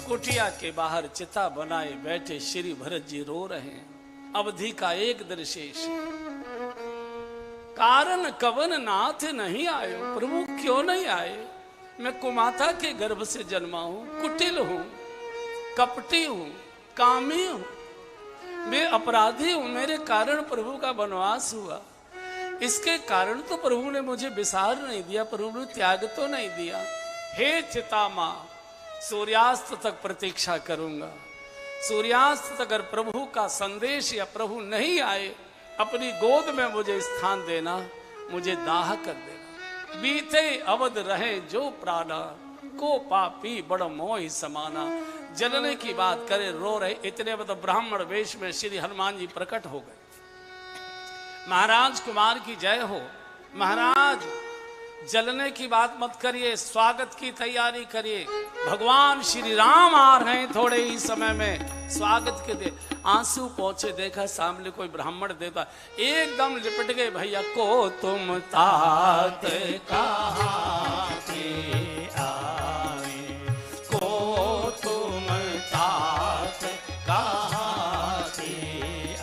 कुटिया के बाहर चिता बनाए बैठे श्री भरत जी रो रहे हैं। अवधि का एक दृशेष, कारण कवन नाथ नहीं आयो, प्रभु क्यों नहीं आए? मैं कुमाता के गर्भ से जन्मा हूं, कुटिल हूं, कपटी हूं, कामी हूं, मैं अपराधी हूं, मेरे कारण प्रभु का वनवास हुआ। इसके कारण तो प्रभु ने मुझे विसार नहीं दिया, प्रभु ने त्याग तो नहीं दिया। हे चिता मां, सूर्यास्त तक प्रतीक्षा करूंगा, सूर्यास्त तक अगर प्रभु का संदेश या प्रभु नहीं आए, अपनी गोद में मुझे स्थान देना, मुझे दाह कर देना। बीते अवध रहे जो प्राणा, को पापी बड़ मोहि समाना। जलने की बात करे, रो रहे, इतने मतलब ब्राह्मण वेश में श्री हनुमान जी प्रकट हो गए। महाराज कुमार की जय हो। महाराज जलने की बात मत करिए, स्वागत की तैयारी करिए, भगवान श्री राम आ रहे हैं थोड़े ही समय में, स्वागत के दे। आंसू पहुंचे, देखा सामने कोई ब्राह्मण देता, एकदम लिपट गए, भैया को तुम तात कहाँ के आए, को तुम तात कहाँ के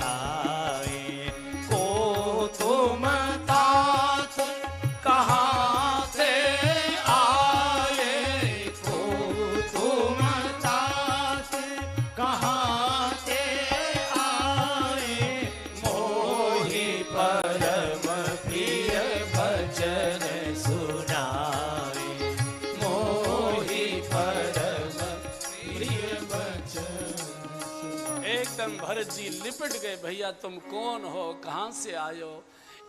आए, को तुम तात कहाँ से आए, को तुम तात कहाँ से आए, मोहि परम प्रिय भजन सुनाए, मोहि परम प्रिय भजन। एकदम भरत जी लिपट गए, भैया तुम कौन हो, कहाँ से आयो?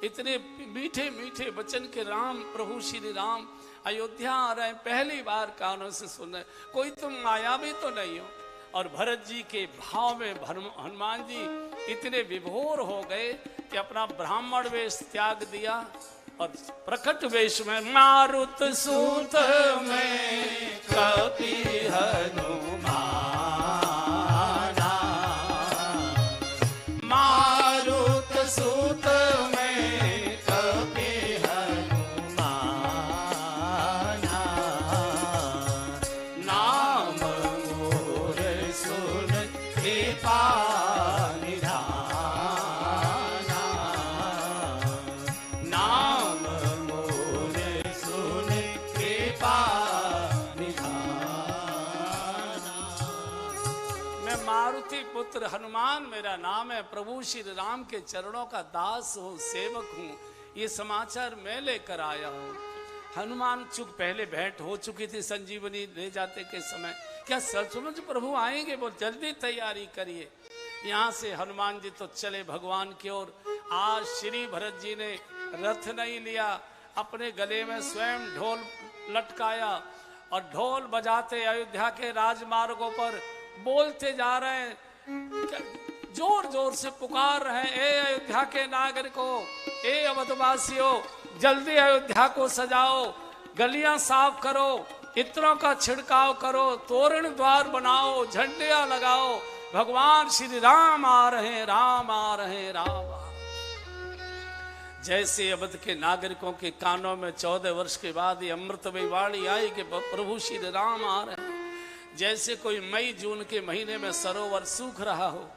इतने मीठे मीठे वचन के राम, प्रभु श्री राम अयोध्या आ रहे हैं, पहली बार कानों से सुन रहे, कोई तुम मायावी तो नहीं हो। और भरत जी के भाव में हनुमान जी इतने विभोर हो गए कि अपना ब्राह्मण वेश त्याग दिया और प्रकट वेश में मारुत सूत में कपि हनुमाना, मारुत सूत में कपि हनुमाना, नाम मोर सुन कृपा निधाना, नाम मोर सुन कृपा निधाना। मैं मारुति पुत्र हनुमान मेरा नाम है, प्रभु श्री राम के चरणों का दास हूँ, सेवक हूँ, ये समाचार मैं लेकर आया हूँ। हनुमान चूक पहले भेंट हो चुकी थी संजीवनी ले जाते के समय, क्या सचमुच प्रभु आएंगे? वो जल्दी तैयारी करिए। यहाँ से हनुमान जी तो चले भगवान की ओर। आज श्री भरत जी ने रथ नहीं लिया, अपने गले में स्वयं ढोल लटकाया और ढोल बजाते अयोध्या के राजमार्गों पर बोलते जा रहे हैं, जोर जोर से पुकार रहे हैं, ए अयोध्या के नागरिकों, ए अवधवासियों, जल्दी अयोध्या को सजाओ, गलियां साफ करो, इत्रों का छिड़काव करो, तोरण द्वार बनाओ, झंडियां लगाओ, भगवान श्री राम आ रहे हैं, राम आ रहे हैं, राम आ रहे हैं। जैसे अवध के नागरिकों के कानों में 14 वर्ष के बाद ये अमृतमयी वाणी आई कि प्रभु श्री राम आ रहे हैं, जैसे कोई मई जून के महीने में सरोवर सूख रहा हो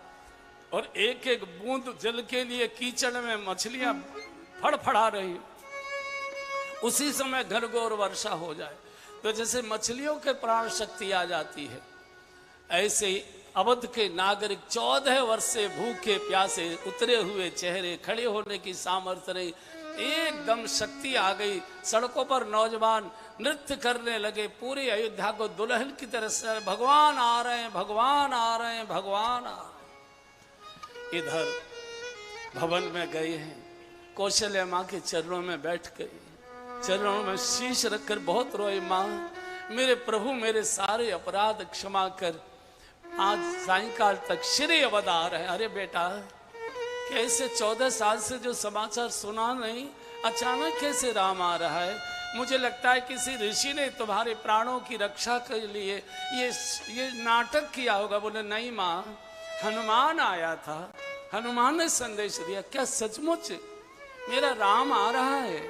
और एक एक बूंद जल के लिए कीचड़ में मछलियां फड़फड़ा रही, उसी समय घनघोर वर्षा हो जाए तो जैसे मछलियों के प्राण शक्ति आ जाती है, ऐसे ही अवध के नागरिक 14 वर्ष से भूखे प्यासे उतरे हुए चेहरे, खड़े होने की सामर्थ्य नहीं, एकदम शक्ति आ गई। सड़कों पर नौजवान नृत्य करने लगे, पूरी अयोध्या को दुल्हन की तरह से भगवान आ रहे हैं, भगवान आ रहे हैं, भगवान आ रहे हैं। इधर भवन में गए हैं, कौशल्या माँ के चरणों में बैठ गए, चरणों में शीश रखकर बहुत रोए, माँ मेरे प्रभु मेरे सारे अपराध क्षमा कर, आज सायंकाल तक श्री अवध आ रहे हैं। अरे बेटा, कैसे 14 साल से जो समाचार सुना नहीं, अचानक कैसे राम आ रहा है? मुझे लगता है किसी ऋषि ने तुम्हारे प्राणों की रक्षा के लिए ये नाटक किया होगा। बोले नहीं माँ, हनुमान आया था, हनुमान ने संदेश दिया। क्या सचमुच मेरा राम आ रहा है?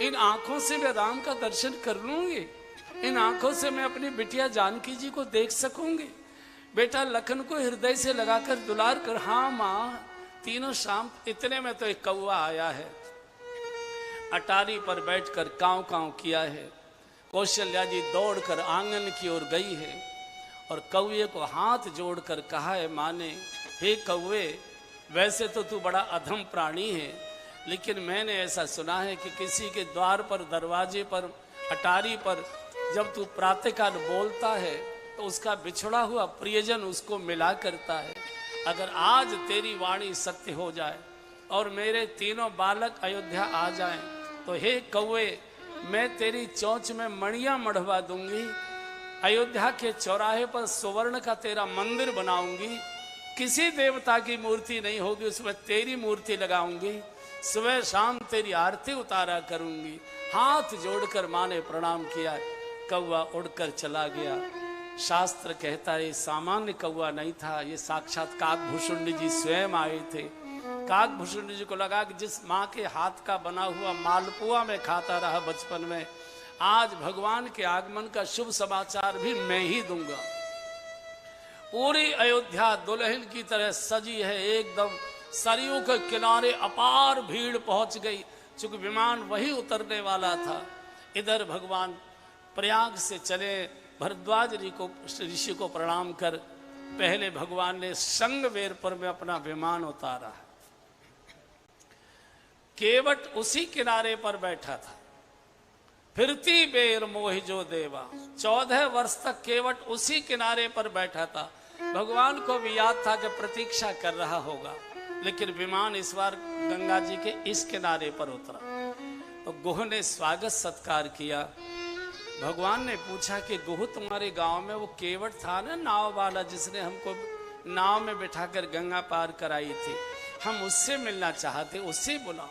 इन आंखों से मैं राम का दर्शन कर लूंगी? इन आंखों से मैं अपनी बिटिया जानकी जी को देख सकूंगी? बेटा लखन को हृदय से लगाकर दुलार कर, हाँ माँ। तीनों शाम इतने में तो एक कौवा आया है, अटारी पर बैठकर कांव कांव किया है। कौशल्या जी दौड़कर आंगन की ओर गई है और कौवे को हाथ जोड़कर कहा है माँ ने, हे कौवे, वैसे तो तू बड़ा अधम प्राणी है, लेकिन मैंने ऐसा सुना है कि किसी के द्वार पर, दरवाजे पर, अटारी पर जब तू प्रातःकाल बोलता है तो उसका बिछड़ा हुआ प्रियजन उसको मिला करता है। अगर आज तेरी वाणी सत्य हो जाए और मेरे तीनों बालक अयोध्या आ जाएं, तो हे कौवे, मैं तेरी चोंच में मणियां मढ़वा दूंगी, अयोध्या के चौराहे पर सुवर्ण का तेरा मंदिर बनाऊंगी, किसी देवता की मूर्ति नहीं होगी, उसमें तेरी मूर्ति लगाऊंगी, सुबह शाम तेरी आरती उतारा करूंगी। हाथ जोड़कर माँ ने प्रणाम किया, कौवा उड़कर चला गया। शास्त्र कहता है सामान्य कौवा नहीं था, ये साक्षात काकभूषुंड जी स्वयं आए थे। काकभूषुंड जी को लगा कि जिस माँ के हाथ का बना हुआ मालपुआ में खाता रहा बचपन में, आज भगवान के आगमन का शुभ समाचार भी मैं ही दूंगा। पूरी अयोध्या दुल्हन की तरह सजी है, एकदम सरयू के किनारे अपार भीड़ पहुंच गई, चूंकि विमान वही उतरने वाला था। इधर भगवान प्रयाग से चले, भरद्वाज ऋषि को प्रणाम कर पहले भगवान ने संगवेरपुर में अपना विमान उतारा। केवट उसी किनारे पर बैठा था। फिरती बेर मोहि जो देवा, 14 वर्ष तक केवट उसी किनारे पर बैठा था। भगवान को भी याद था कि प्रतीक्षा कर रहा होगा, लेकिन विमान इस बार गंगा जी के इस किनारे पर उतरा। तो गुह ने स्वागत सत्कार किया। भगवान ने पूछा कि गुह, तुम्हारे गांव में वो केवट था ना, नाव वाला, जिसने हमको नाव में बिठाकर गंगा पार कराई थी, हम उससे मिलना चाहते, उससे बुलाओ।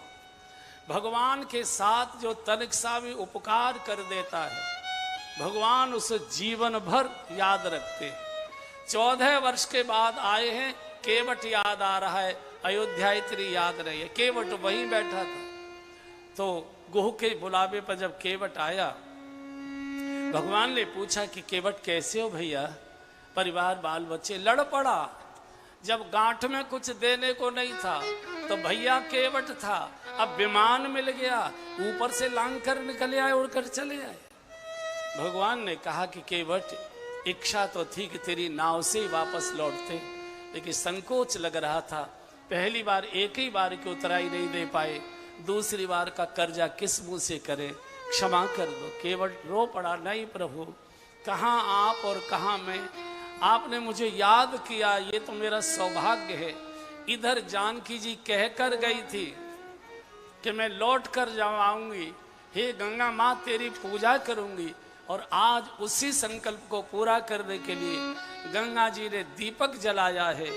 भगवान के साथ जो तनिक सा भी उपकार कर देता है, भगवान उसे जीवन भर याद रखते हैं। 14 वर्ष के बाद आए हैं, केवट याद आ रहा है, अयोध्या इतनी याद नहीं है। केवट वहीं बैठा था। तो गुह के बुलावे पर जब केवट आया, भगवान ने पूछा कि केवट कैसे हो भैया, परिवार बाल बच्चे? लड़ पड़ा। जब गांठ में कुछ देने को नहीं था तो भैया केवट था, अब विमान मिल गया, ऊपर से लांग कर निकले आए, उड़कर चले आए। भगवान ने कहा कि केवट, इच्छा तो थी कि तेरी नाव से ही वापस लौटते, लेकिन संकोच लग रहा था। पहली बार एक ही बार की उतराई नहीं दे पाए, दूसरी बार का कर्जा किस मुंह से करें, क्षमा कर दो। केवट रो पड़ा, नहीं प्रभु, कहाँ आप और कहाँ मैं, आपने मुझे याद किया, ये तो मेरा सौभाग्य है। इधर जानकी जी कह कर गई थी कि मैं लौट कर जाऊंगी, हे गंगा माँ तेरी पूजा करूंगी, और आज उसी संकल्प को पूरा करने के लिए गंगा जी ने दीपक जलाया है,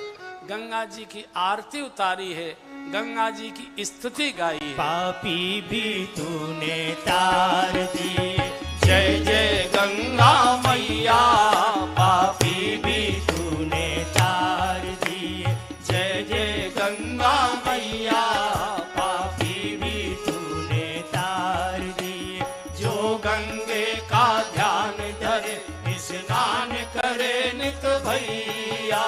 गंगा जी की आरती उतारी है, गंगा जी की स्तुति गाई है। पापी भी तूने तार दिए, जय जय गंगा मैया, पापी भी तूने तार दिए, जय जय गंगा मैया, पापी भी तूने तार दिए। जो गंगे का ध्यान धरे, स्नान करे नित भैया,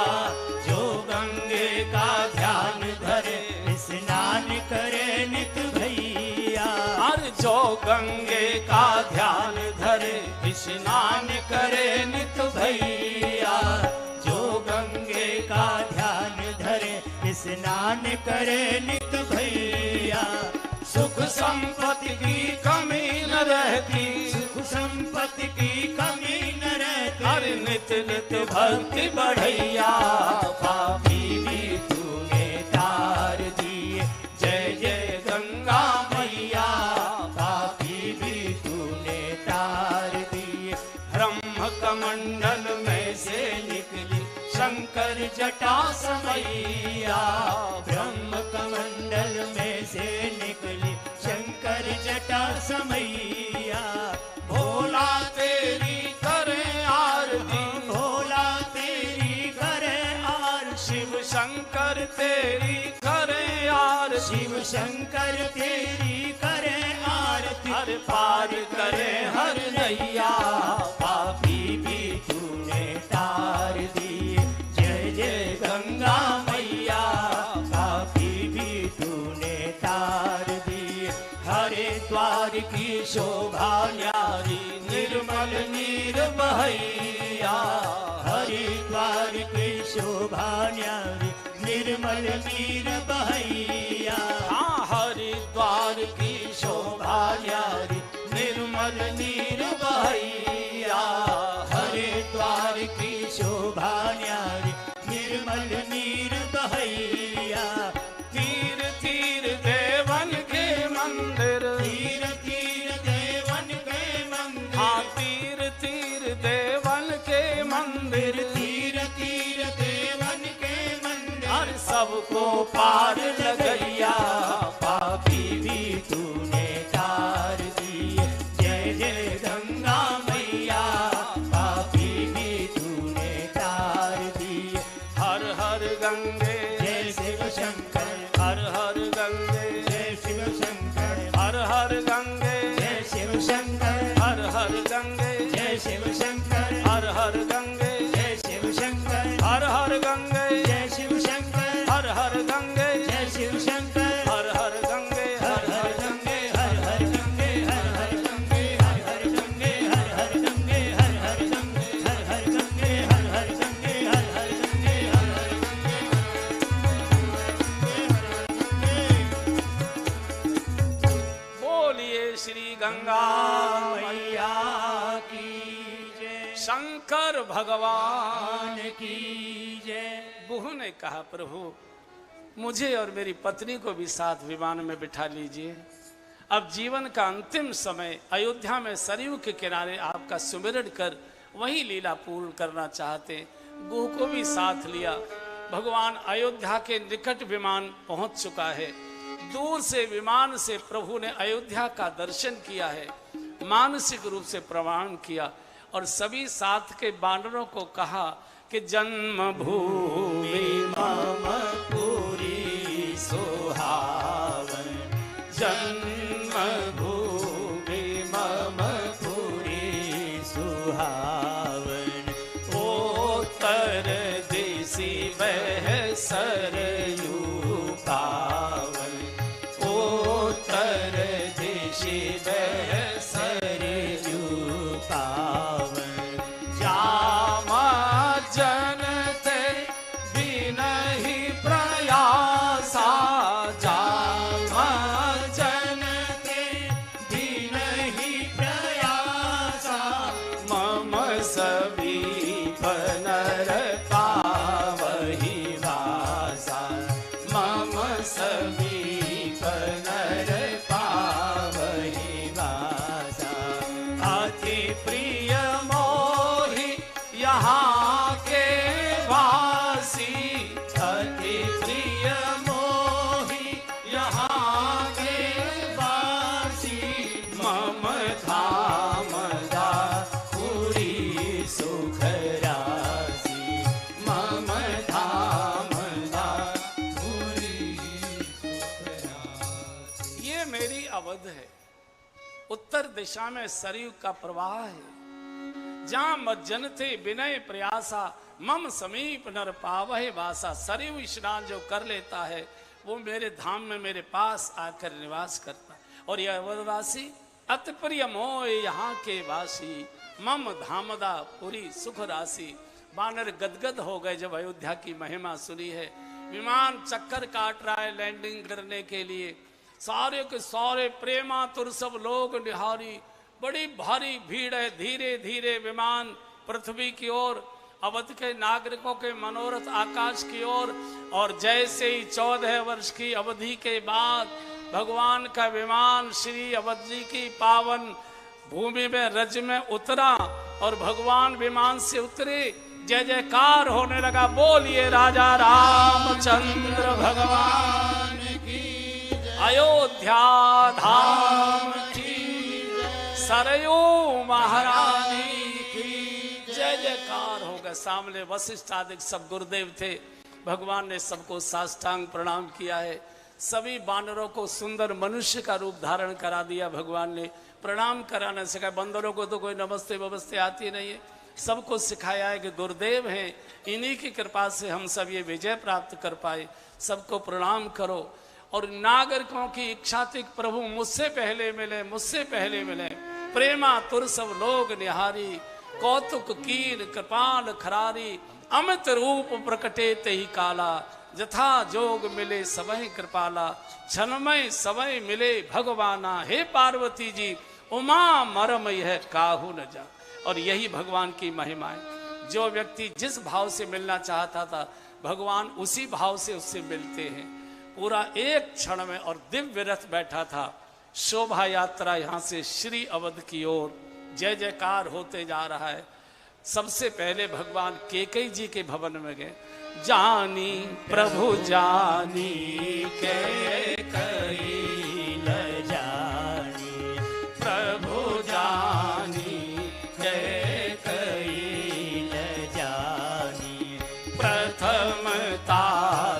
जो गंगे का ध्यान धरे, स्नान करे नित भैया। हर जो गंगे का ध्यान धरे, स्नान करे नित भैया, जो गंगे का ध्यान धरे, स्नान करे नित भैया। सुख संपत्ति की कमी न रहती, सुख संपत्ति की कमी न रहती, हर नित नित भक्ति बढ़ैया, पापी भी तूने तार दिए, जय जय गंगा मैया, पापी भी तूने तार दिए। ब्रह्म कमंडल में से निकली शंकर जटा समैया, ब्रह्म कमंडल में से निकली शंकर जटा समैया। भोला तेरी करे आरती, भोला तेरी करे आरती, शिव शंकर तेरी करे आरती, शिव शंकर तेरी करे आरती, हर पार करे हर नैया, पापी भी तूने तार दिए। जय जय गंगा मैया, पापी भी तूने तार दिए। हरिद्वार की शोभा न्यारी, निर्मल नीर बहैया। हरिद्वार की शोभा न्यारी, निर्मल नीर बहैया। हाँ हरिद्वार की शोभा न्यारी, निर्मल नीर बहैया। हरिद्वार की शोभा न्यारी, निर्मल नीर बहैया। तीर तीर देवन के मंदिर, तीर तीर देवन के मंदिर। हाँ तीर तीर देवन के मंदिर, तीर तीर देवन के मंदिर। हर सबको पार लगैया, पापी भी तूने तार दिए। जय जय गंगा मैया, पापी भी तूने तार दिए। हर हर गंगे जय शिव शंकर, हर हर गंगे, जय शिव शंकर। हर हर गंगे, जय शिव शंकर, हर हर गंगे, जय शिव शंकर। हर हर गंगे, जय शिव शंकर, हर हर गंगे, जय शिव शंकर। हर हर गंगे, जय शिव शंकर, हर हर गंगे, हर हर गंगे, हर हर गंगे, हर हर गंगे, हर हर गंगे, हर हर गंगे, हर हर गंगे, हर हर गंगे, हर हर गंगे, हर हर गंगे, हर हर बोलिए श्री गंगा मैया की जय। शंकर भगवान। भगवान की जय। बहू ने कहा प्रभु मुझे और मेरी पत्नी को भी साथ विमान में बिठा लीजिए। अब जीवन का अंतिम समय अयोध्या में सरयू के किनारे आपका सुमिरन कर वही लीला पूर्ण करना चाहते। बहू को भी साथ लिया। भगवान अयोध्या के निकट विमान पहुंच चुका है। दूर से विमान से प्रभु ने अयोध्या का दर्शन किया है, मानसिक रूप से प्रणाम किया और सभी साथ के बानरों को कहा कि जन्म भूमि मम पुरी सुहावन। जन्म भूमि मम पुरी सुहावन। उत्तर दिशि बह सरयू पावन। उत्तर दिशि बह सरयू पावन। जामा जनते बिनहि प्रयासा, जामा जनते बिनहि प्रयासा। मम समीप नर पावहि वासा। मम समीप नर पावहि वासा। अति प्रिय मोहि यहाँ के वासी। अति प्रिय मोहि यहाँ के वासी। मम धाम दा पुरी सुख राशि। मम धाम दा पुरी सुख राशि। ये मेरी अवध है। उत्तर दिशा में सरयू का प्रवाह है। जहां मज्जनते विनय प्रयासा, मम समीप नर पावहे वासा। सरयू स्नान जो कर लेता है वो मेरे धाम में मेरे पास आकर निवास करता है। और यह अवधवासी अति प्रिय मोह यहाँ के वासी। मम धामदा पुरी सुख राशि। बानर गदगद हो गए जब अयोध्या की महिमा सुनी है। विमान चक्कर काट रहा है लैंडिंग करने के लिए। सारे के सारे प्रेमातुर सब लोग निहारी। बड़ी भारी भीड़ है। धीरे धीरे विमान पृथ्वी की ओर, अवध के नागरिकों के मनोरथ आकाश की ओर। और जैसे ही 14 वर्ष की अवधि के बाद भगवान का विमान श्री अवध जी की पावन भूमि में रज में उतरा और भगवान विमान से उतरे, जय जयकार होने लगा। बोलिए राजा रामचंद्र भगवान की, अयोध्या धाम की, सरयू महारानी की जय जयकार हो गया। सामने वशिष्ठ आदि सब गुरुदेव थे। भगवान ने सबको साष्टांग प्रणाम किया है। सभी बानरों को सुंदर मनुष्य का रूप धारण करा दिया भगवान ने। प्रणाम कराना सिखाया। बंदरों को तो कोई नमस्ते वमस्ते आती नहीं है, सबको सिखाया है कि गुरुदेव हैं, इन्हीं की कृपा से हम सब ये विजय प्राप्त कर पाए। सबको प्रणाम करो। और नागरिकों की इच्छा थी प्रभु मुझसे पहले मिले, मुझसे पहले मिले। प्रेमा तुर सब लोग निहारी, कौतुक कीन कृपाल खरारी। अमित रूप प्रकटे तेहि काला, जथा जोग मिले सबहि कृपाला। छनमय समय मिले भगवाना, हे पार्वती जी उमा मरम यह काहू न जा। और यही भगवान की महिमा है। जो व्यक्ति जिस भाव से मिलना चाहता था, भगवान उसी भाव से उससे मिलते हैं। पूरा एक क्षण में। और दिव्य रथ बैठा था, शोभा यात्रा यहाँ से श्री अवध की ओर जय जयकार होते जा रहा है। सबसे पहले भगवान केकई जी के भवन में गए। जानी प्रभु जानी केकई ल जानी, प्रभु जानी केकई ल जानी। प्रथमता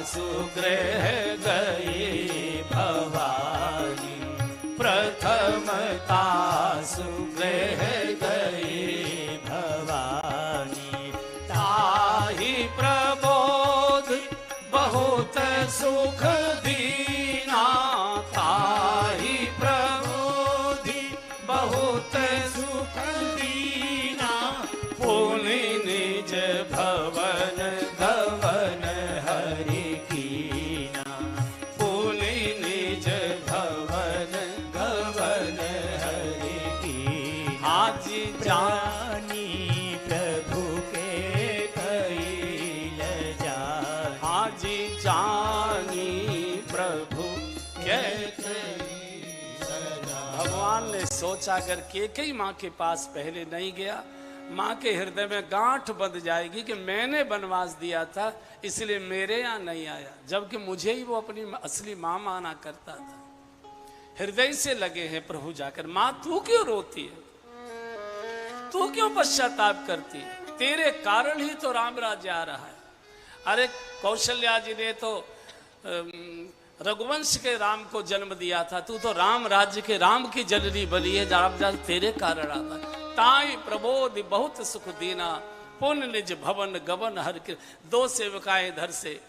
सुगृह गई भवानी, प्रथमता सुगृह गई भवानी। ताहि प्रबोध बहुत सुख दीना, ताहि प्रबोधि बहुत सुख दीना। पुनि निज भवन गवन हरि कीना, पुनि निज भवन गवन हरि कीना। आज जानी प्रभु के कई ल जानी, आज जानी प्रभु के। भगवान ने सोचा अगर केकई माँ के पास पहले नहीं गया, माँ के हृदय में गांठ बंध जाएगी कि मैंने वनवास दिया था इसलिए मेरे यहाँ नहीं आया, जबकि मुझे ही वो अपनी असली माँ माना करता था। हृदय से लगे हैं प्रभु जाकर। माँ तू क्यों रोती है, तू क्यों पश्चाताप करती है? तेरे कारण ही तो राम राज्य आ रहा है। अरे कौशल्या जी ने तो रघुवंश के राम को जन्म दिया था, तू तो राम राज्य के राम की जननी बनी है, जब तेरे कारण आता। ताई प्रबोधि बहुत सुख दीना, पुण्य निज भवन गवन हर के। दो सेविकाएं इधर से,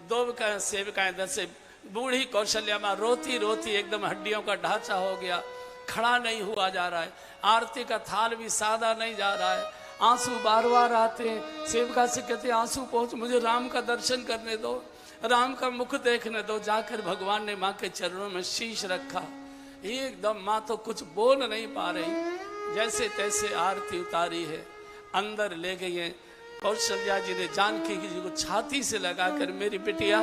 दो सेविकाएं इधर से। बूढ़ी कौशल्या माँ रोती रोती एकदम हड्डियों का ढांचा हो गया, खड़ा नहीं हुआ जा रहा है। आरती का थाल भी सादा नहीं जा रहा है, आंसू बार बार आते हैं। सेविका से कहते आंसू पहुंच, मुझे राम का दर्शन करने दो, राम का मुख देखने दो। जाकर भगवान ने माँ के चरणों में शीश रखा। एकदम माँ तो कुछ बोल नहीं पा रही, जैसे तैसे आरती उतारी है, अंदर ले गई है। कौशल्या जी ने जानकी जी को छाती से लगाकर, मेरी बिटिया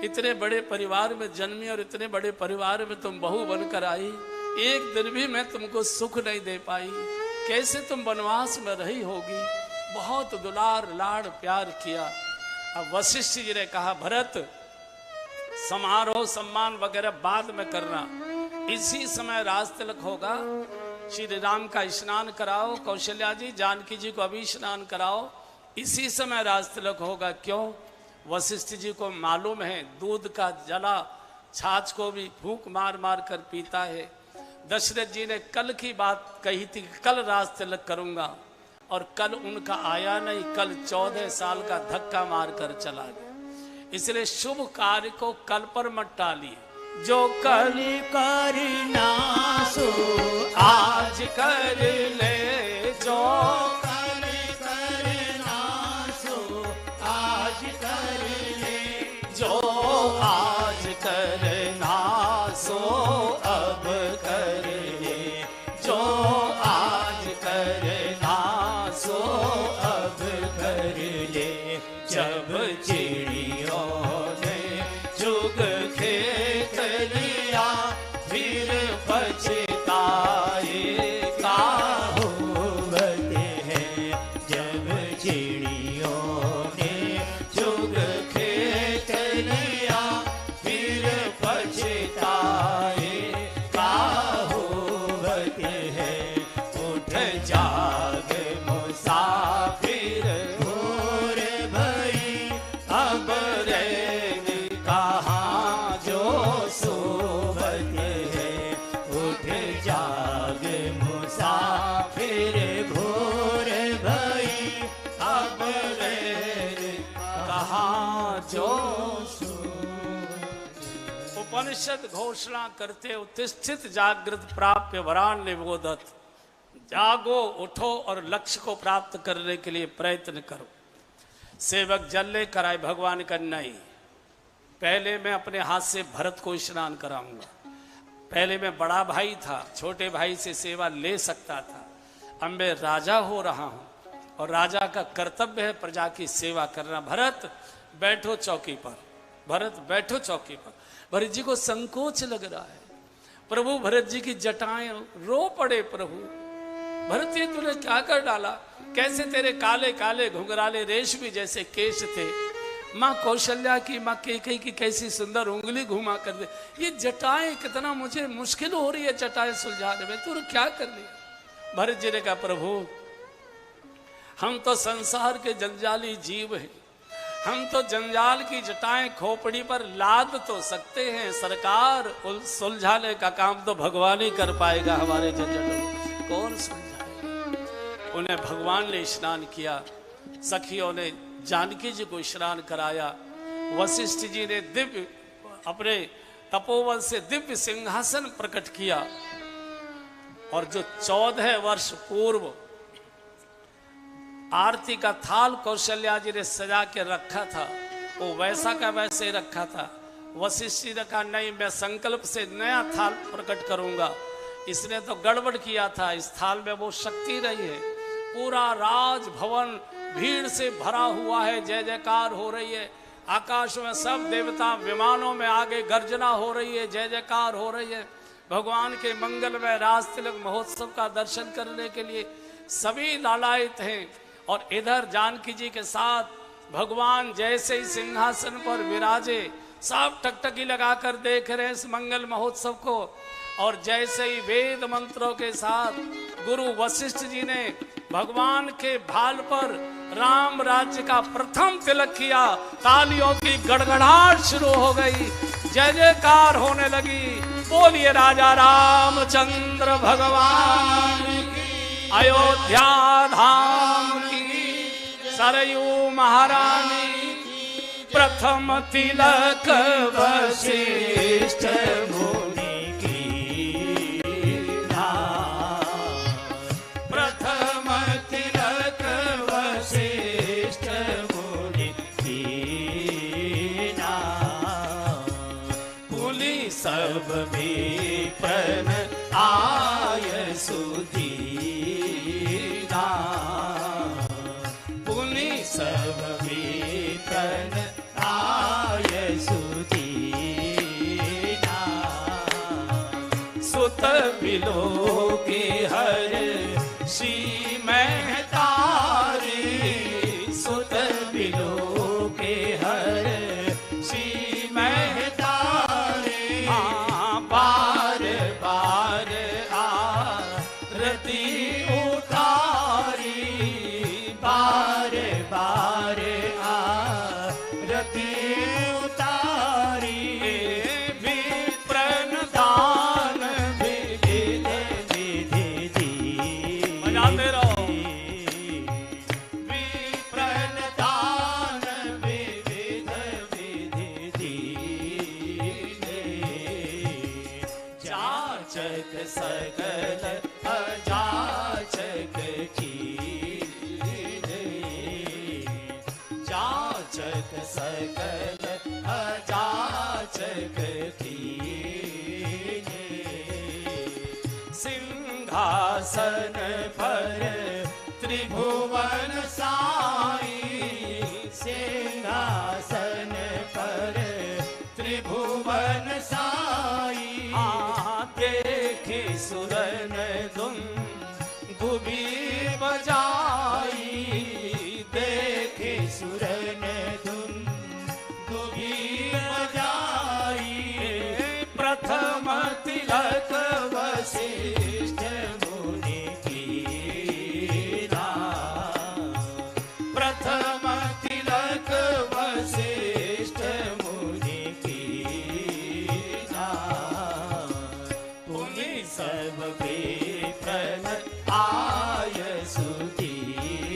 इतने बड़े परिवार में जन्मी और इतने बड़े परिवार में तुम बहू बनकर आई, एक दिन भी मैं तुमको सुख नहीं दे पाई, कैसे तुम वनवास में रही होगी। बहुत दुलार लाड़ प्यार किया। अब वशिष्ठ जी ने कहा भरत समारोह सम्मान वगैरह बाद में करना, इसी समय राज तिलक होगा। श्री राम का स्नान कराओ, कौशल्या जी जानकी जी को अभी स्नान कराओ, इसी समय राज तिलक होगा। क्यों? वशिष्ठ जी को मालूम है दूध का जला छाछ को भी फूंक मार मार कर पीता है। दशरथ जी ने कल की बात कही थी, कल राज तिलक करूंगा, और कल उनका आया नहीं, कल 14 साल का धक्का मार कर चला गया। इसलिए शुभ कार्य को कल पर मत टालिए। जो कल करना सो आज कर ले, जो कल करना सो आज कर ले। जो आज करना सो अब कर ले, जो आज करना सो अब कर ले। जब चिड़ियों ने जुग खेत लिया, फिर पछताए का होवत है। जब चिड़ियों ने जुग खेत लिया, फिर पछताए का होवत है। उठ जाग मुसाफिर भोर भई अब रैन कहाँ जो जो उपनिषद घोषणा करते उत्तिष्ठित जागृत प्राप्य वरान निबोधत। जागो, उठो और लक्ष्य को प्राप्त करने के लिए प्रयत्न करो। सेवक जल लेकर आए, भगवान का नहीं, पहले मैं अपने हाथ से भरत को स्नान कराऊंगा। पहले मैं बड़ा भाई था, छोटे भाई से सेवा ले सकता था। अब मैं राजा हो रहा हूं और राजा का कर्तव्य है प्रजा की सेवा करना। भरत बैठो चौकी पर, भरत बैठो चौकी पर। भरत जी को संकोच लग रहा है। प्रभु भरत जी की जटाएं रो पड़े। प्रभु भरत ये तूने क्या कर डाला? कैसे तेरे काले काले घुंघराले रेशमी जैसे केश थे। माँ कौशल्या की, माँ कैकेयी की कैसी सुंदर उंगली घुमा कर दे। ये जटाएं कितना मुझे मुश्किल हो रही है जटाएं सुलझाने में, तूने क्या कर लिया? भरत जी ने कहा प्रभु हम तो संसार के जंजाली जीव हैं, हम तो जंजाल की जटाएं खोपड़ी पर लाद तो सकते हैं सरकार, सुलझाने का काम तो भगवान ही कर पाएगा। हमारे झंझटों कौन सुलझाएगा? उन्हें भगवान ने स्नान किया, सखियों ने जानकी जी को स्नान कराया। वशिष्ठ जी ने दिव्य अपने तपोवन से दिव्य सिंहासन प्रकट किया और जो 14 वर्ष पूर्व आरती का थाल कौशल्या जी ने सजा के रखा था, वो वैसा का वैसे रखा था। वशिष्ठ जी ने कहा नहीं, मैं संकल्प से नया थाल प्रकट करूंगा। इसने तो गड़बड़ किया था, इस थाल में वो शक्ति नहीं है। पूरा राजभवन भीड़ से भरा हुआ है, जय जयकार हो रही है। आकाश में सब देवता विमानों में आगे गर्जना हो रही है, जय जयकार हो रही है। भगवान के मंगलमय राज तिलक महोत्सव का दर्शन करने के लिए सभी लालायित हैं। और इधर जानकी जी के साथ भगवान जैसे ही सिंहासन पर विराजे, सब टकटकी लगाकर देख रहे हैं इस मंगल महोत्सव को। और जैसे ही वेद मंत्रों के साथ गुरु वशिष्ठ जी ने भगवान के भाल पर राम राज्य का प्रथम तिलक किया, तालियों की गड़गड़ाहट शुरू हो गई, जय जयकार होने लगी। बोलिए राजा रामचंद्र भगवान की, अयोध्या धाम की, सरयू महारानी की। प्रथम तिलक वशिष्ठ मुनि की नाम, प्रथम तिलक वशिष्ठ मुनि की नाम। पुनि सब विप्रन आय सुधीना, पुनि सब विप्रन आय सुधीना। सुत बिलो के हर सी महतारी, सुत बिलो के हर सी महतारी। बार बार आरती उतारी, बार बार आरती उतारी। विप्रन दान विविध विधि दी, बजाते रहो। विप्रन दान विविध विधि दीने, जाचक सकल अजाचक कीने, जाचक सकल अजाचक कीने। सिंहासन पर त्रिभुवन साई, सिंहासन पर त्रिभुवन साई। देखे सुरन धुन दुबी बजाई, देखे सुरन धुन दुबी बजाई। प्रथम तिलक वशिष्ठ मुनि की नाम, प्रथम तिलक वशिष्ठ मुनि की नाम। पुनि सब विप्रन आय सुधीना,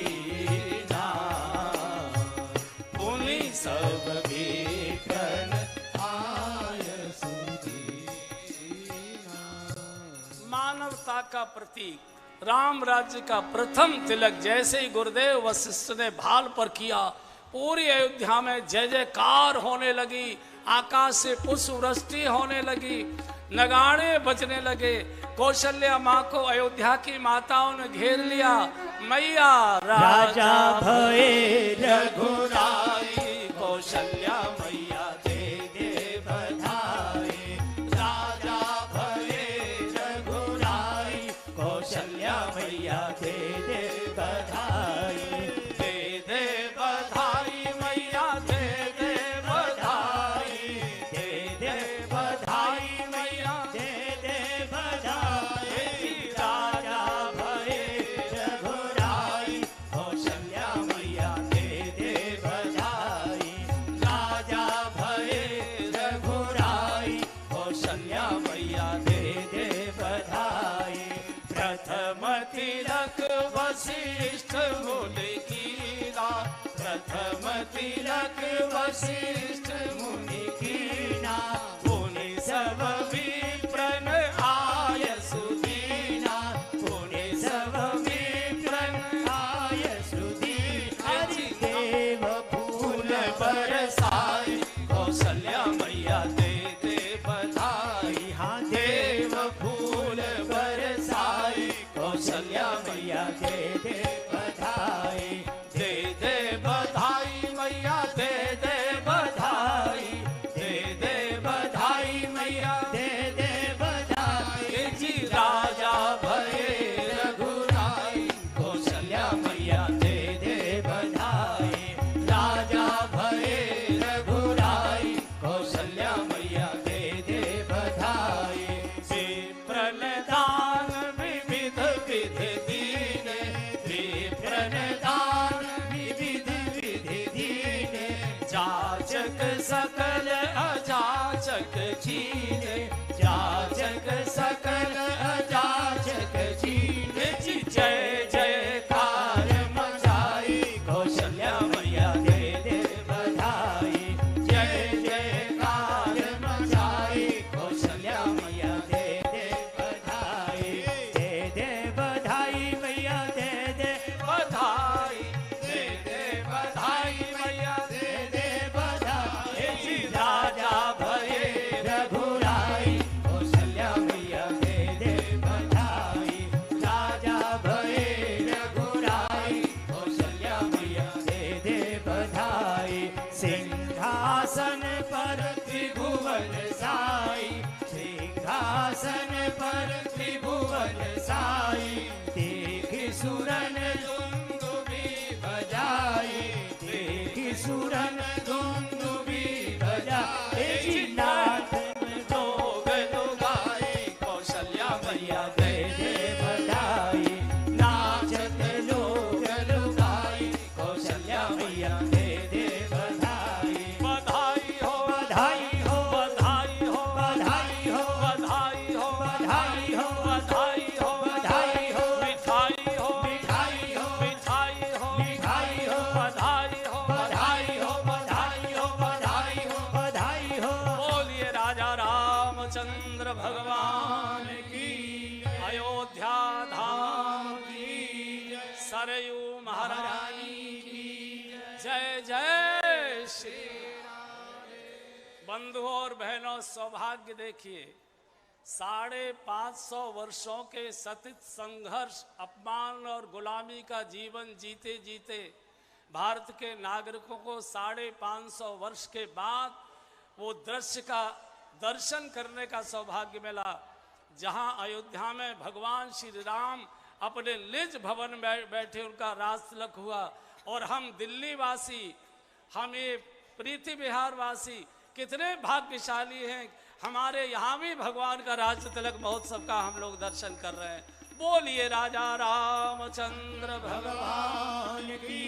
पुनि सब का प्रतीक, राम राज्य का प्रथम तिलक जैसे ही गुरुदेव वशिष्ठ ने भाल पर किया, पूरी अयोध्या में जय जयकार होने लगी, आकाश से पुष्प वृष्टि होने लगी, नगाड़े बजने लगे। कौशल्या माँ को अयोध्या की माताओं ने घेर लिया। मैया राजा भये रघुराई, कौशल्या मैया दे दे बधाई। राजा भये रघुराई, कौशल्या मैया दे दे बधाई। दे दे बधाई मैया दे दे बधाई, दे दे बधाई मैया दे दे बधाई। राजा भये रघुराई, कौशल्या मैया दे दे बधाई। राजा भये रघुराई, कौशल्या मैया दे दे बधाई। प्रथम तिलक वशिष्ठ मुनि कीना, प्रथम तिलक वशिष्ठ मुनि कीना। पुनि सब विप्रन आय सुदीना, पुनि सब विप्रन आय सुदीना। हरि देव फूल बरसाई, कौशल्या मैया दे दे बधाई। हाँ देव फूल बरसाई, कौशल्या मैया दे दे बधाई। दे दे बधाई मैया दे दे बधाई, दे दे बधाई मैया दे दे बधाई। जी। राजा भये रघुराई, कौशल्या मैया दे दे बधाई। राजा भये रघुराई, कौशल्या मैया दे दे बधाई। प्रणदान विविध विधि दीने, प्रणदान विविध विधि दीने। जाचक सकल अजाचक चीने, जाचक सकल अजाचक चीने। जय जयकार मचाई, कौशल्या मैया दे दे बधाई। जय जयकार मचाई, कौशल्या मैया दे दे बधाई। दे दे बधाई मैया दे दे बधाई, दे दे बधाई मैया दे दे बधाई। राजा भये रघुराई, कौशल्या मैया दे दे बधाई। राजा भये रघुराई, कौशल्या मैया दे दे बधाई। सिंहासन पर त्रिभुवन साई, सिंहासन पर त्रिभुवन साई। देखी सुरन दुंदुभी बजाई, देखी सुरन दुंदुभी बजाई। नाथ जोग लुगाई, कौशल्या मैया दे दे बधाई। नाचत लोग लुगाई, कौशल्या मैया दे दे बधाई। बधाई हो बधाई हो, बधाई हो बधाई हो, बधाई हो बधाई हो, बधाई हो बधाई हो। मिठाई हो मिठाई हो, मिठाई हो मिठाई हो, बधाई हो बधाई हो, बधाई हो, बधाई हो, बधाई हो। बोलिए राजा रामचंद्र भगवान की अयोध्या धाम की, सरयू महारानी की जय जय श्री राम। बंधुओं और बहनों, सौभाग्य देखिए, 550 वर्षों के सतत संघर्ष, अपमान और गुलामी का जीवन जीते जीते भारत के नागरिकों को 550 वर्ष के बाद वो दृश्य का दर्शन करने का सौभाग्य मिला, जहां अयोध्या में भगवान श्री राम अपने निज भवन में बैठे, उनका राज तिलक हुआ। और हम दिल्ली वासी, हम ये प्रीति बिहार वासी कितने भाग्यशाली हैं, हमारे यहाँ भी भगवान का राज तिलक महोत्सव का हम लोग दर्शन कर रहे हैं। बोलिए राजा रामचंद्र भगवान भगवान की